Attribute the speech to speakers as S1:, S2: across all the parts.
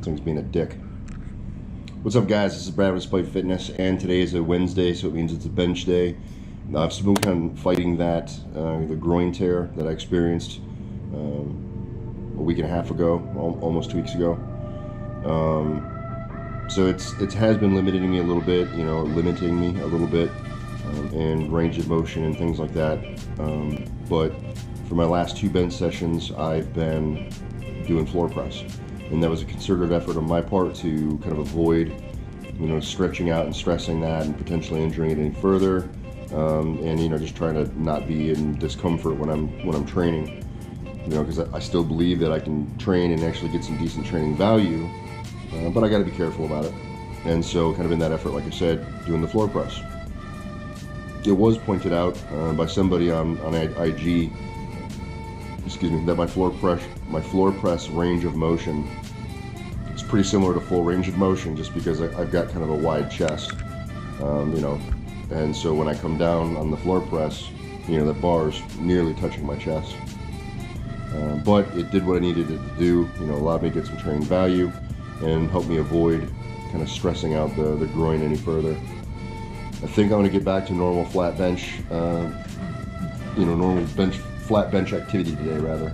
S1: Thing's being a dick. What's up, guys? This is Brad with Osan Fitness, and today is a Wednesday, so it means it's a bench day. I've still been kind of fighting that, the groin tear that I experienced a week and a half ago, almost 2 weeks ago. So it has been limiting me a little bit, and range of motion and things like that. But for my last 2 bench sessions, I've been doing floor press. And that was a concerted effort on my part to kind of avoid, stretching out and stressing that and potentially injuring it any further. And just trying to not be in discomfort when I'm training. Because I still believe that I can train and actually get some decent training value, but I got to be careful about it. And so, kind of in that effort, like I said, doing the floor press. It was pointed out by somebody on IG, that my floor press range of motion is pretty similar to full range of motion, just because I've got kind of a wide chest, and so when I come down on the floor press, the bar's nearly touching my chest. But it did what I needed it to do, allowed me to get some training value and helped me avoid kind of stressing out the groin any further. I think I'm going to get back to normal flat bench, flat bench activity today, rather.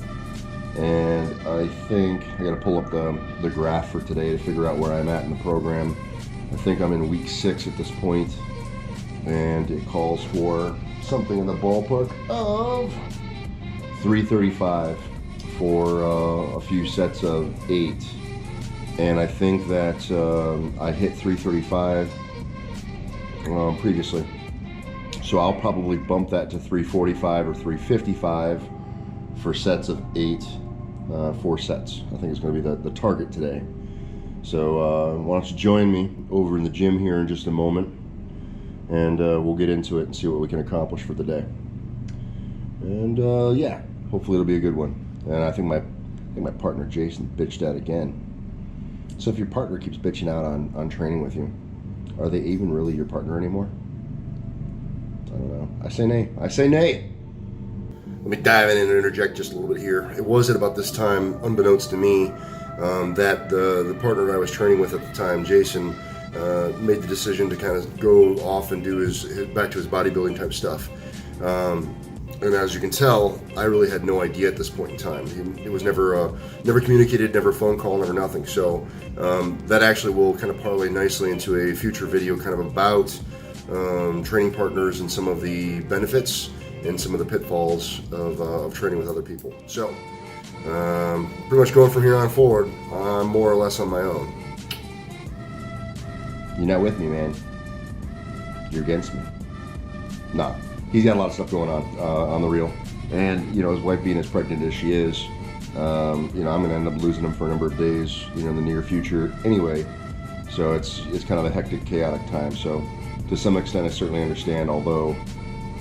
S1: And I think I got to pull up the graph for today to figure out where I'm at in the program. I think I'm in week 6 at this point, and it calls for something in the ballpark of 335 for a few sets of 8. And I think that I hit 335 previously. So I'll probably bump that to 345 or 355 for sets of 8, 4 sets. I think it's going to be the target today. So why don't you join me over in the gym here in just a moment, and we'll get into it and see what we can accomplish for the day. And yeah, hopefully it'll be a good one. And I think my partner Jason bitched out again. So if your partner keeps bitching out on training with you, are they even really your partner anymore? I don't know. I say nay. I say nay. Let me dive in and interject just a little bit here. It was at about this time, unbeknownst to me, that the partner I was training with at the time, Jason, made the decision to kind of go off and do back to his bodybuilding type stuff. And as you can tell, I really had no idea at this point in time. It was never communicated, never phone call, never nothing. So that actually will kind of parlay nicely into a future video kind of about training partners and some of the benefits and some of the pitfalls of training with other people. So pretty much going from here on forward, I'm more or less on my own. You're not with me, man. You're against me. Nah. He's got a lot of stuff going on the real, and his wife being as pregnant as she is, I'm going to end up losing him for a number of days, in the near future anyway. So it's kind of a hectic, chaotic time. So to some extent, I certainly understand. Although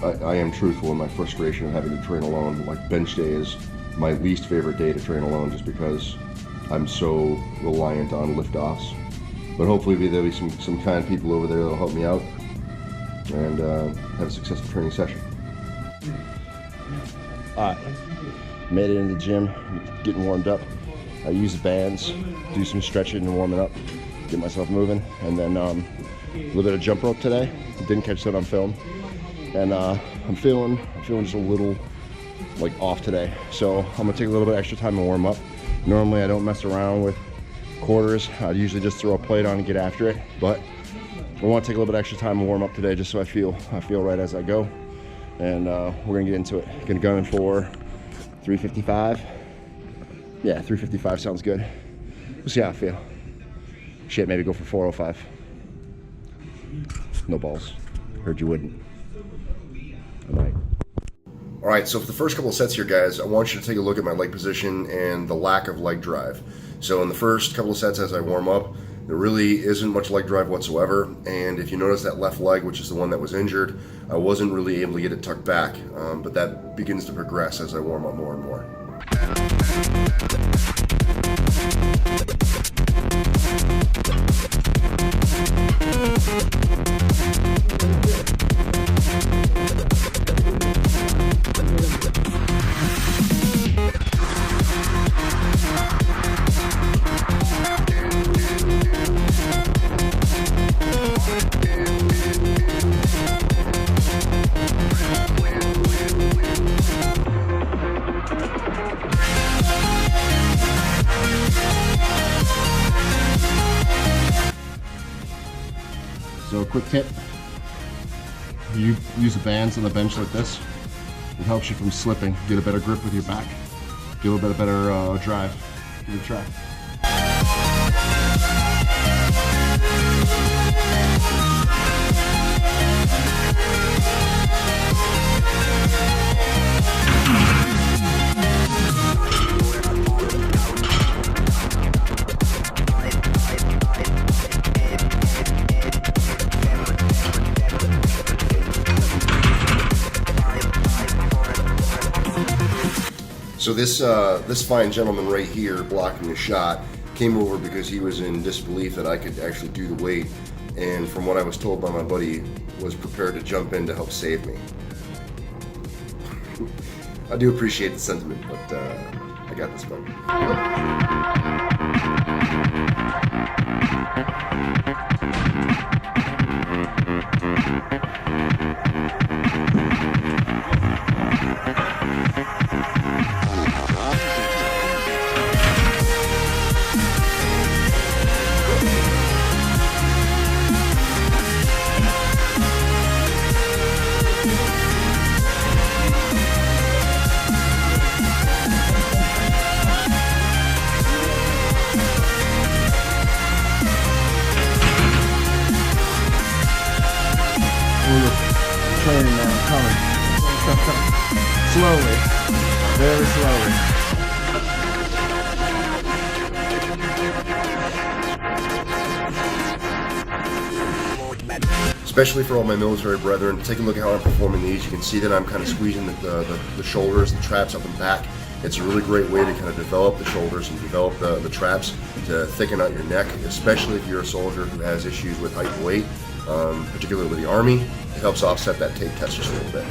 S1: I am truthful in my frustration of having to train alone. Like bench day is my least favorite day to train alone, just because I'm so reliant on lift-offs. But hopefully there'll be some kind people over there that'll help me out and have a successful training session. Alright, made it in the gym, getting warmed up. I use the bands, do some stretching and warming up, get myself moving, and then a little bit of jump rope today. Didn't catch that on film, and I'm feeling just a little off today. So I'm gonna take a little bit extra time to warm up. Normally I don't mess around with quarters. I usually just throw a plate on and get after it, but I want to take a little bit extra time to warm up today, just so I feel right as I go. And we're gonna get into it. Gonna go in for 355. Yeah, 355 sounds good. We'll see how I feel. Shit, maybe go for 405. No balls. Heard you wouldn't. I might. All right, so for the first couple of sets here, guys, I want you to take a look at my leg position and the lack of leg drive. So in the first couple of sets as I warm up, there really isn't much leg drive whatsoever, and if you notice that left leg, which is the one that was injured, I wasn't really able to get it tucked back, but that begins to progress as I warm up more and more. quick tip. You use the bands on the bench like this. It helps you from slipping, get a better grip with your back, get a little bit better drive. Give it a try. So this fine gentleman right here blocking the shot came over because he was in disbelief that I could actually do the weight, and from what I was told by my buddy, was prepared to jump in to help save me. I do appreciate the sentiment, but I got this one.
S2: Training now, coming. Slowly, very slowly.
S1: Especially for all my military brethren, take a look at how I'm performing these. You can see that I'm kind of squeezing the shoulders, the traps up and back. It's a really great way to kind of develop the shoulders and develop the traps to thicken out your neck, especially if you're a soldier who has issues with height and weight, particularly with the Army. It helps offset that tape test just a little bit.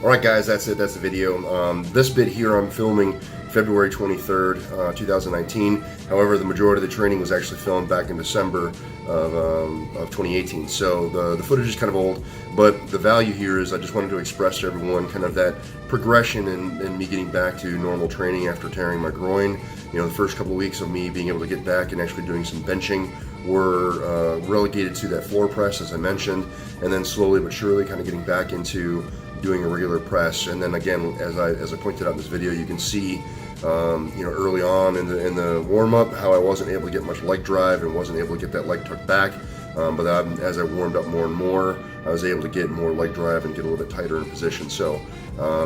S1: All right, guys, that's it. That's the video. This bit here I'm filming February 23rd, 2019. However, the majority of the training was actually filmed back in December of 2018. So the footage is kind of old, but the value here is I just wanted to express to everyone kind of that progression in me getting back to normal training after tearing my groin. You know, the first couple of weeks of me being able to get back and actually doing some benching were relegated to that floor press, as I mentioned, and then slowly but surely kind of getting back into doing a regular press. And then again, as I pointed out in this video, you can see you know, early on in the warm-up how I wasn't able to get much leg drive and wasn't able to get that leg tucked back, but as I warmed up more and more, I was able to get more leg drive and get a little bit tighter in position. So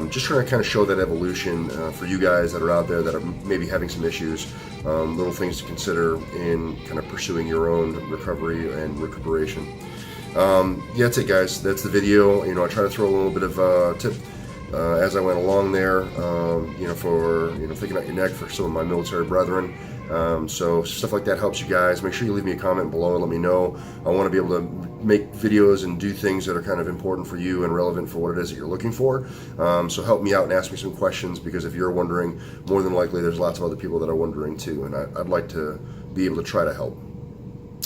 S1: just trying to kind of show that evolution for you guys that are out there that are maybe having some issues, little things to consider in kind of pursuing your own recovery and recuperation. Yeah, that's it, guys. That's the video. You know, I try to throw a little bit of tip as I went along there, you know, for, you know, thinking out your neck for some of my military brethren. So stuff like that helps you guys. Make sure you leave me a comment below and let me know. I want to be able to make videos and do things that are kind of important for you and relevant for what it is that you're looking for. So help me out and ask me some questions, because if you're wondering, more than likely there's lots of other people that are wondering too, and I'd like to be able to try to help.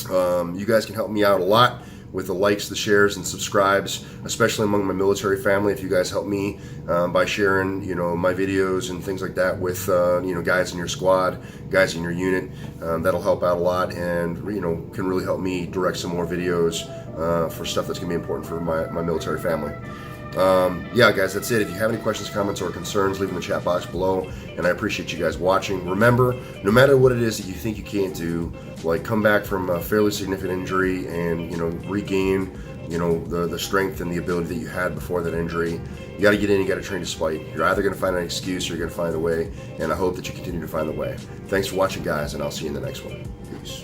S1: You guys can help me out a lot with the likes, the shares, and subscribes, especially among my military family. If you guys help me by sharing, you know, my videos and things like that with, you know, guys in your squad, guys in your unit, that'll help out a lot, and, you know, can really help me direct some more videos for stuff that's gonna be important for my military family. Yeah, guys, that's it. If you have any questions, comments, or concerns, leave them in the chat box below, and I appreciate you guys watching. Remember, no matter what it is that you think you can't do, like come back from a fairly significant injury and, you know, regain, you know, the strength and the ability that you had before that injury, you got to get in, you got to train despite. You're either going to find an excuse or you're going to find a way, and I hope that you continue to find the way. Thanks for watching, guys, and I'll see you in the next one. Peace.